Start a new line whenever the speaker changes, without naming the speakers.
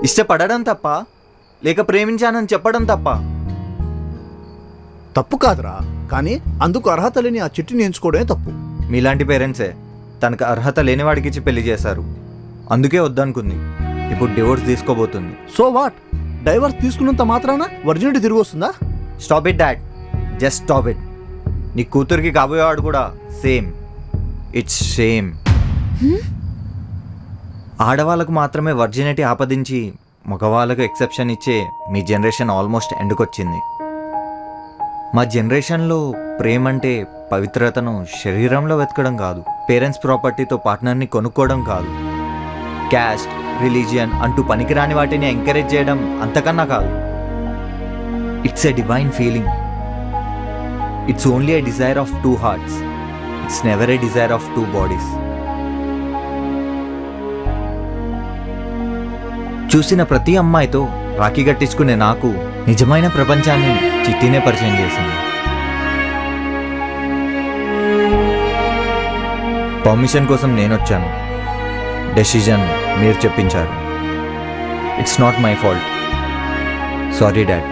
ఇష్టపడడం తప్ప లేక ప్రేమించానని చెప్పడం తప్ప?
తప్పు కాదురా, కానీ అందుకు అర్హత లేని ఆ చిట్టిని ఎంచుకోవడమే తప్పు.
మీలాంటి పేరెంట్సే తనకు అర్హత లేని వాడికి ఇచ్చి పెళ్లి చేశారు. అందుకే వద్దనుకుంది. ఇప్పుడు డివోర్స్ తీసుకోబోతుంది.
So what? డైవర్స్ తీసుకున్నంత మాత్రాన వర్జినిటీ తిరిగి వస్తుందా?
Stop it dad, just stop it. నీ కూతురికి కాబోయేవాడు కూడా సేమ్. It's same. ఆడవాళ్ళకు మాత్రమే వర్జినిటీ ఆపదించి మగవాళ్ళకు ఎక్సెప్షన్ ఇచ్చే మీ జనరేషన్ ఆల్మోస్ట్ ఎండుకొచ్చింది. మా జనరేషన్లో ప్రేమ అంటే పవిత్రతను శరీరంలో వెతకడం కాదు, పేరెంట్స్ ప్రాపర్టీతో పార్ట్నర్ని కొనుక్కోవడం కాదు, క్యాస్ట్, రిలీజియన్ అంటూ పనికిరాని వాటిని ఎంకరేజ్ చేయడం అంతకన్నా కాదు. It's a divine feeling. It's only a desire of two hearts. It's never a desire of two bodies. చూసిన ప్రతి అమ్మాయితో రాఖీ కట్టించుకునే నాకు నిజమైన ప్రపంచాన్ని చిట్టినే పరిచయం చేసింది. పర్మిషన్ కోసం నేనొచ్చాను, డెసిజన్ మీరు చెప్పించారు. It's not my fault. Sorry dad.